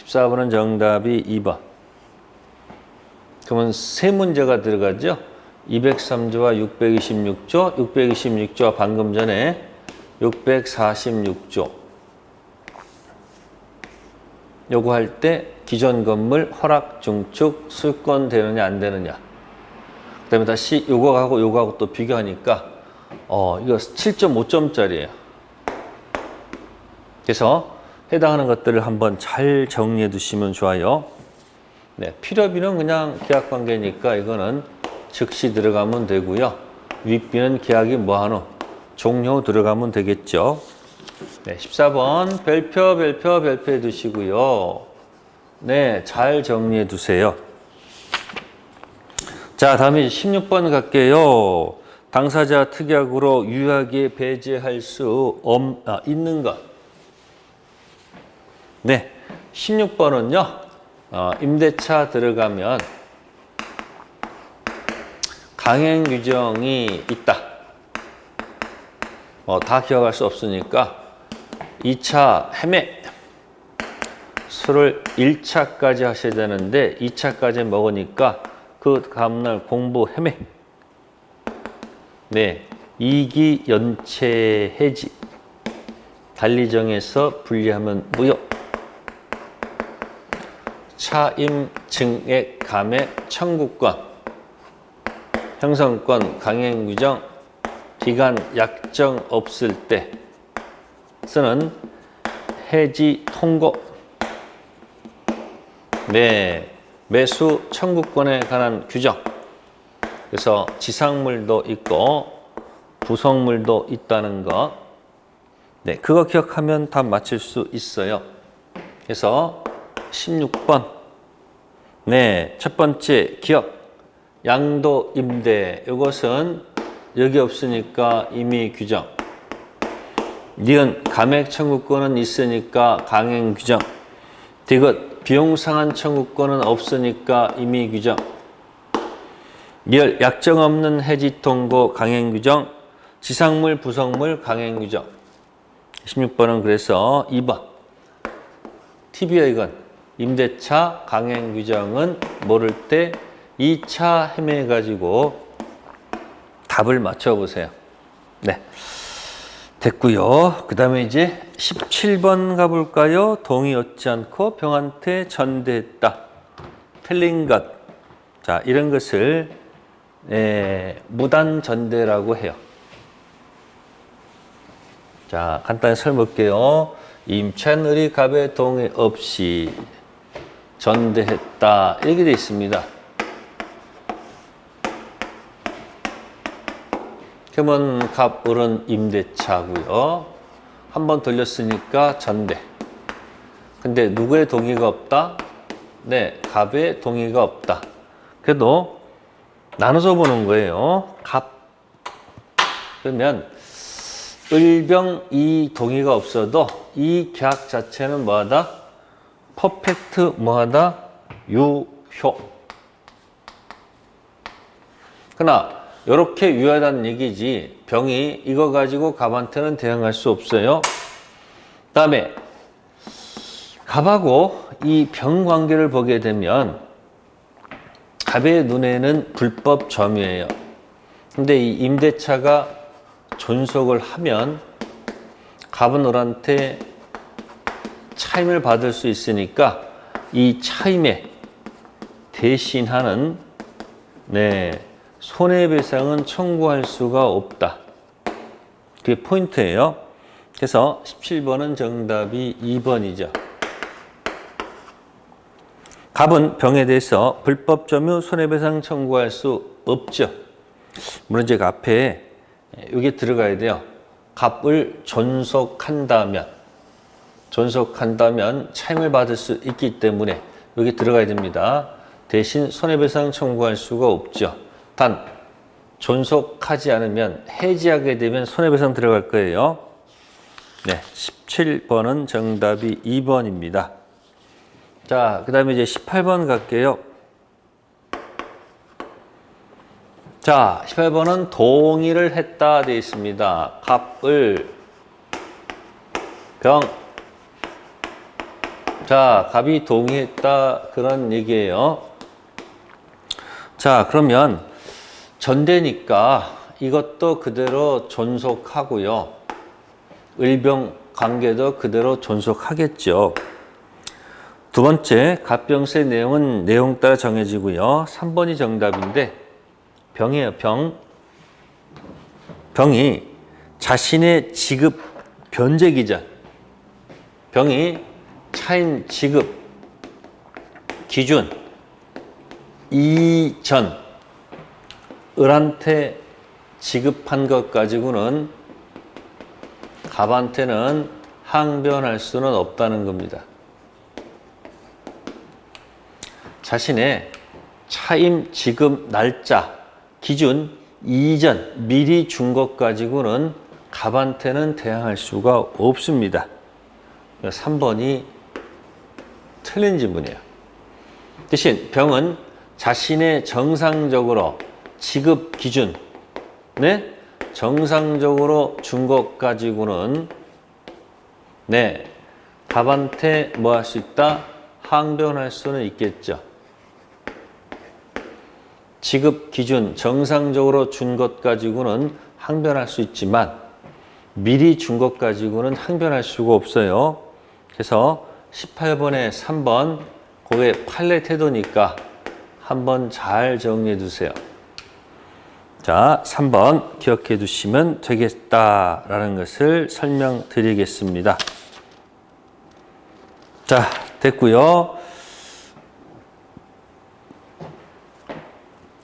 14번은 정답이 2번. 그러면 세 문제가 들어가죠. 203조와 626조, 626조와 방금 전에 646조. 요거 할 때 기존 건물 허락 중축 수익권 되느냐 안 되느냐. 그다음에 다시 요거하고 또 비교하니까 이거 7.5점짜리예요. 그래서 해당하는 것들을 한번 잘 정리해 두시면 좋아요. 네, 필요비는 그냥 계약 관계니까 이거는 즉시 들어가면 되고요. 윗비는 계약이 뭐하노? 종료 들어가면 되겠죠. 네, 14번 별표해 두시고요. 네, 잘 정리해 두세요. 자, 다음에 16번 갈게요. 당사자 특약으로 유효하게 배제할 수 있는 것. 네, 16번은요. 임대차 들어가면 강행 규정이 있다. 다 기억할 수 없으니까 2차 헤매 술을 1차까지 하셔야 되는데 2차까지 먹으니까 그 다음날 공부 헤매. 네, 2기 연체 해지 달리 정해서 분리하면 무효. 차임 증액 감액 청구권 형성권 강행 규정 기간 약정 없을 때 쓰는 해지 통고. 네, 매수 청구권에 관한 규정. 그래서 지상물도 있고 부속물도 있다는 거. 네, 그거 기억하면 답 맞출 수 있어요. 그래서 16번. 네, 첫 번째 기억. 양도 임대. 이것은 여기 없으니까 임의 규정. 니은 감액 청구권은 있으니까 강행 규정. 디귿 비용 상한 청구권은 없으니까 임의 규정. 리을 약정 없는 해지 통고 강행 규정. 지상물 부속물 강행 규정. 16번은 그래서 2번. TV야 이건. 임대차 강행 규정은 모를 때 2차 헤매가지고 답을 맞춰보세요. 네. 됐고요. 그 다음에 이제 17번 가볼까요? 동의 얻지 않고 병한테 전대했다. 틀린 것. 자, 이런 것을 무단 전대라고 해요. 자, 간단히 설명할게요. 임찬을이 갑의 동의 없이 전대했다. 이렇게 되어 있습니다. 그러면 갑을은 임대차고요. 한번 돌렸으니까 전대. 근데 누구의 동의가 없다? 네, 갑의 동의가 없다. 그래도 나눠서 보는 거예요. 갑. 그러면 을병 이 동의가 없어도 이 계약 자체는 뭐하다? 퍼펙트 뭐하다? 유효. 그러나 이렇게 유효하다는 얘기지 병이 이거 가지고 갑한테는 대항할 수 없어요. 그 다음에 갑하고 이 병 관계를 보게 되면 갑의 눈에는 불법 점유예요. 근데 이 임대차가 존속을 하면 갑은 을한테 차임을 받을 수 있으니까 이 차임에 대신하는 손해배상은 청구할 수가 없다. 그게 포인트예요. 그래서 17번은 정답이 2번이죠. 갑은 병에 대해서 불법 점유 손해배상 청구할 수 없죠. 물론 이제 앞에 여기 들어가야 돼요. 갑을 존속한다면 차임을 받을 수 있기 때문에 여기 들어가야 됩니다. 대신 손해배상 청구할 수가 없죠. 단 존속하지 않으면 해지하게 되면 손해배상 들어갈 거예요. 네, 17번은 정답이 2번입니다. 자, 그 다음에 이제 18번 갈게요. 자, 18번은 동의를 했다 되어 있습니다. 갑을 병. 자, 갑이 동의했다 그런 얘기예요. 자, 그러면 전대니까 이것도 그대로 존속하고요. 을병 관계도 그대로 존속하겠죠. 두 번째, 갑병세 내용은 내용 따라 정해지고요. 3번이 정답인데 병이에요, 병. 병이 자신의 지급 변제기 전, 병이 차임 지급 기준 이전 을한테 지급한 것 가지고는 갑한테는 항변할 수는 없다는 겁니다. 자신의 차임 지급 날짜 기준 이전 미리 준 것 가지고는 갑한테는 대항할 수가 없습니다. 3번이 틀린 지문이에요. 대신 병은 자신의 정상적으로 지급 기준, 네, 정상적으로 준 것 가지고는 네, 갑한테 뭐 할 수 있다? 항변할 수는 있겠죠. 지급 기준 정상적으로 준 것 가지고는 항변할 수 있지만 미리 준 것 가지고는 항변할 수가 없어요. 그래서 18번에 3번 그게 판례 태도니까 한번 잘 정리해 두세요. 자, 3번 기억해 두시면 되겠다라는 것을 설명드리겠습니다. 자, 됐고요.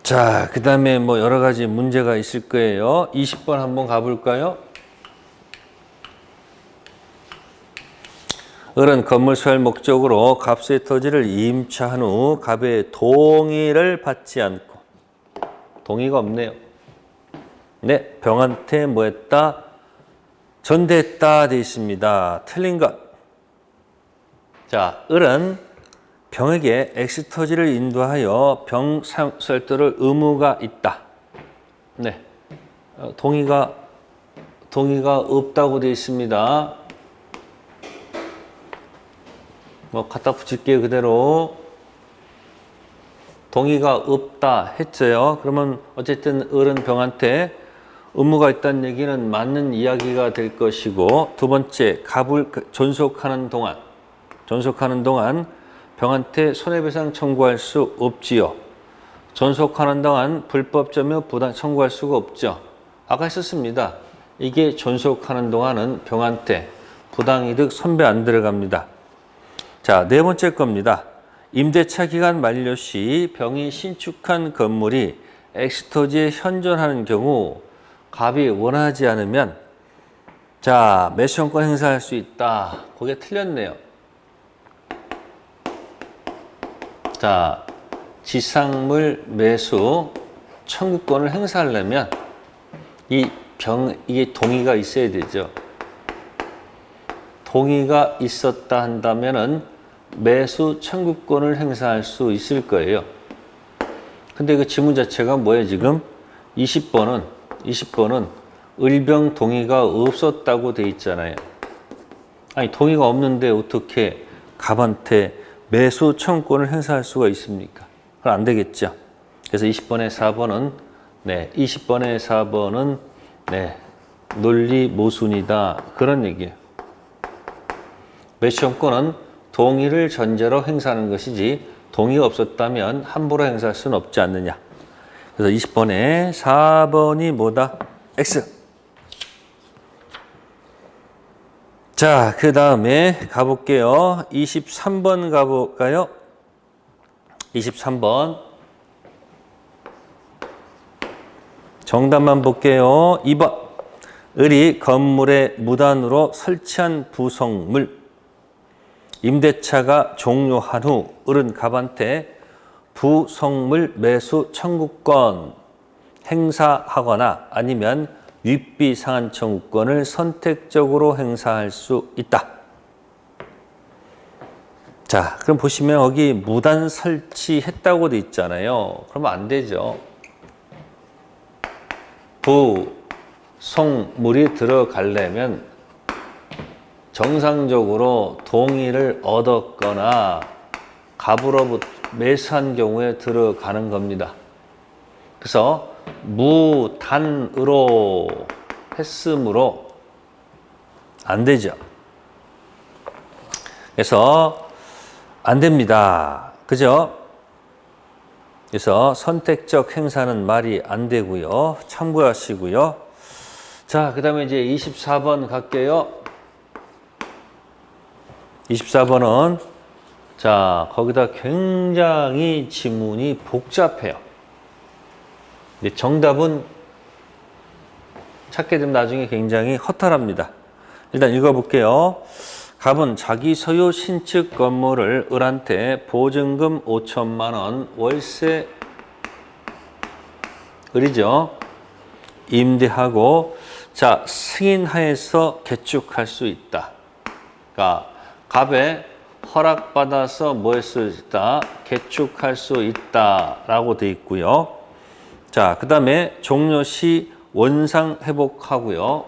자, 그 다음에 뭐 여러 가지 문제가 있을 거예요. 20번 한번 가볼까요? 을은 건물 수할 목적으로 갑수의 토지를 임차한 후 갑의 동의를 받지 않고, 동의가 없네요. 네, 병한테 뭐 했다? 전대했다 돼 있습니다. 틀린 것. 자, 을은 병에게 X토지를 인도하여 병 수할도를 의무가 있다. 네, 동의가 없다고 돼 있습니다. 뭐 갖다 붙일게요. 그대로 동의가 없다 했어요. 그러면 어쨌든 을은 병한테 의무가 있다는 얘기는 맞는 이야기가 될 것이고, 두 번째, 갑을 존속하는 동안 병한테 손해배상 청구할 수 없지요. 존속하는 동안 불법점유 부당 청구할 수가 없죠. 아까 했었습니다. 이게 존속하는 동안은 병한테 부당이득 선배 안 들어갑니다. 자, 네 번째 겁니다. 임대차 기간 만료 시 병이 신축한 건물이 X토지에 현존하는 경우 갑이 원하지 않으면 자, 매수권권 행사할 수 있다. 그게 틀렸네요. 자, 지상물 매수 청구권을 행사하려면 이게 동의가 있어야 되죠. 동의가 있었다 한다면은 매수 청구권을 행사할 수 있을 거예요. 근데 그 지문 자체가 뭐예요, 지금? 20번은 을병 동의가 없었다고 돼 있잖아요. 아니, 동의가 없는데 어떻게 갑한테 매수 청구권을 행사할 수가 있습니까? 그럼 안 되겠죠. 그래서 20번에 4번은 네, 20번에 4번은 네, 논리 모순이다. 그런 얘기예요. 매수 청구권은 동의를 전제로 행사하는 것이지 동의가 없었다면 함부로 행사할 수는 없지 않느냐. 그래서 20번에 4번이 뭐다? X. 자, 그 다음에 가볼게요. 23번 가볼까요? 23번. 정답만 볼게요. 2번. 을이 건물에 무단으로 설치한 부속물. 임대차가 종료한 후 을은 갑한테 부속물 매수 청구권 행사하거나 아니면 윗비 상한 청구권을 선택적으로 행사할 수 있다. 자, 그럼 보시면 여기 무단 설치했다고 돼 있잖아요. 그러면 안 되죠. 부송물이 들어가려면 정상적으로 동의를 얻었거나 갑으로부터 매수한 경우에 들어가는 겁니다. 그래서 무단으로 했으므로 안 되죠. 그래서 안 됩니다. 그죠? 그래서 선택적 행사는 말이 안 되고요. 참고하시고요. 자, 그 다음에 이제 24번 갈게요. 24번은 자, 거기다 굉장히 지문이 복잡해요. 근데 정답은 찾게 되면 나중에 굉장히 허탈합니다. 일단 읽어볼게요. 갑은 자기 소유 신축 건물을 을한테 보증금 5천만 원 월세 을이죠. 임대하고 자 승인하에서 개축할 수 있다. 그러니까 갑에 허락받아서 뭐 할 수 있다? 개축할 수 있다라고 되어 있고요. 자, 그 다음에 종료 시 원상 회복하고요.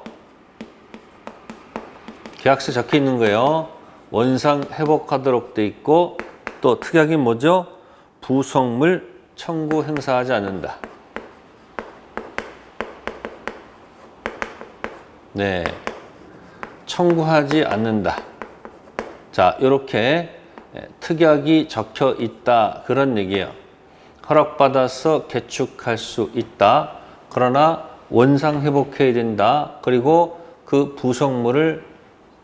계약서에 적혀 있는 거예요. 원상 회복하도록 돼 있고 또 특약이 뭐죠? 부속물 청구 행사하지 않는다. 네, 청구하지 않는다. 자, 이렇게 특약이 적혀 있다 그런 얘기예요. 허락받아서 개축할 수 있다. 그러나 원상 회복해야 된다. 그리고 그 부속물을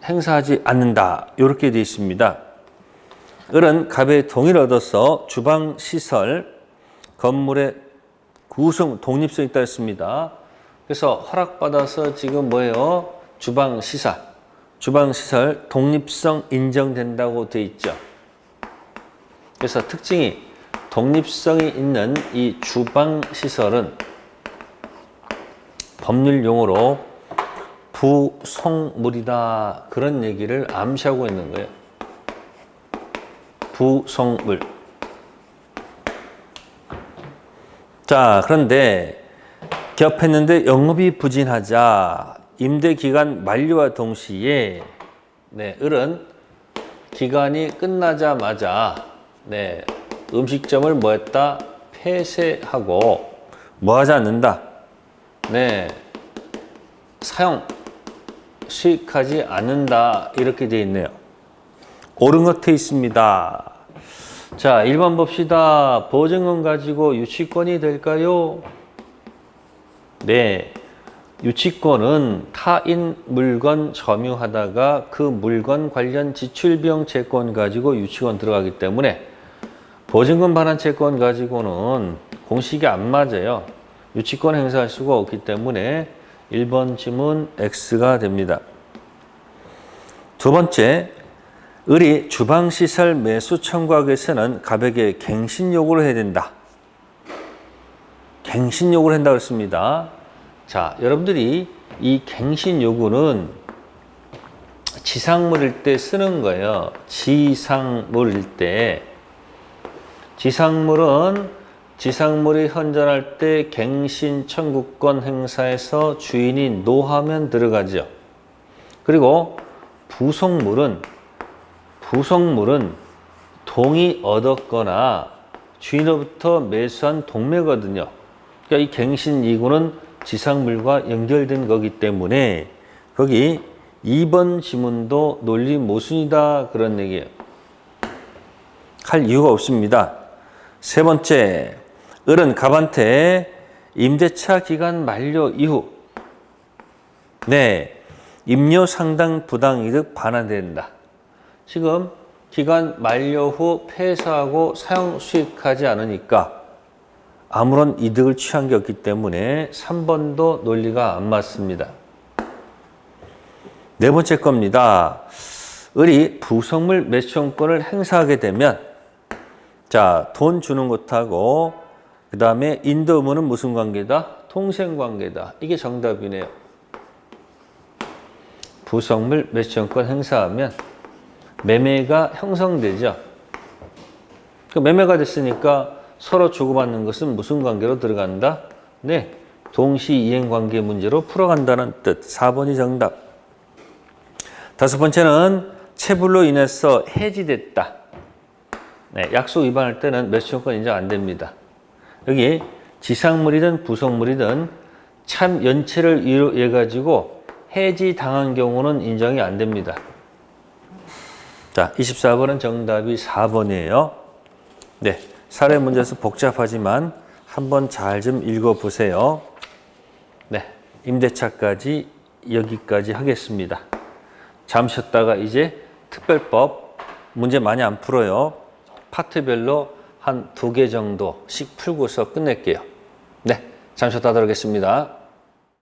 행사하지 않는다. 이렇게 되어 있습니다. 을은 갑의 동의를 얻어서 주방시설 건물의 구성 독립성이 있다 했습니다. 그래서 허락받아서 지금 뭐예요? 주방시설 독립성 인정된다고 되어 있죠. 그래서 특징이 독립성이 있는 이 주방시설은 법률 용어로 부속물이다. 그런 얘기를 암시하고 있는 거예요. 부속물. 자, 그런데 기업했는데 영업이 부진하자 임대기간 만료와 동시에 을은 기간이 끝나자마자 음식점을 뭐 했다? 폐쇄하고 뭐 하지 않는다? 사용, 수익하지 않는다. 이렇게 되어 있네요. 옳은 것 되어 있습니다. 자, 1번 봅시다. 보증금 가지고 유치권이 될까요? 네. 유치권은 타인 물건 점유하다가 그 물건 관련 지출 비용 채권 가지고 유치권 들어가기 때문에 보증금 반환 채권 가지고는 공식이 안 맞아요. 유치권 행사할 수가 없기 때문에 1번 지문 X가 됩니다. 두 번째, 을이 주방시설 매수 청구하기 위해서는 갑에게 갱신 요구를 해야 된다. 갱신 요구를 한다고 했습니다. 자, 여러분들이 이 갱신 요구는 지상물일 때 쓰는 거예요. 지상물일 때. 지상물이 현존할 때 갱신 청구권 행사에서 주인이 노하면 들어가죠. 그리고 부속물은 동의 얻었거나 주인으로부터 매수한 동매거든요. 그러니까 이 갱신 이구는 지상물과 연결된 거기 때문에 거기 2번 지문도 논리 모순이다 그런 얘기예요. 할 이유가 없습니다. 세 번째, 을은 갑한테 임대차 기간 만료 이후 임료 상당 부당이득 반환된다. 지금 기간 만료 후 폐사하고 사용 수익하지 않으니까 아무런 이득을 취한 게 없기 때문에 3번도 논리가 안 맞습니다. 네 번째 겁니다. 을이 부속물 매수권을 행사하게 되면 자, 돈 주는 것하고 그 다음에 인도 의무는 무슨 관계다? 통생 관계다. 이게 정답이네요. 부속물 매수청권 행사하면 매매가 형성되죠. 그 매매가 됐으니까 서로 주고받는 것은 무슨 관계로 들어간다? 네, 동시이행관계 문제로 풀어간다는 뜻. 4번이 정답. 다섯 번째는 체불로 인해서 해지됐다. 네, 약속 위반할 때는 매수청권 인정 안 됩니다. 여기 지상물이든 부속물이든 참 연체를 이유로 가지고 해지당한 경우는 인정이 안 됩니다. 자, 24번은 정답이 4번이에요. 네, 사례 문제에서 복잡하지만 한번 잘 좀 읽어보세요. 네, 임대차까지 여기까지 하겠습니다. 잠시 쉬었다가 이제 특별법 문제 많이 안 풀어요. 파트별로 한 2개 정도씩 풀고서 끝낼게요. 네, 잠시 쉬었다 하도록 하겠습니다.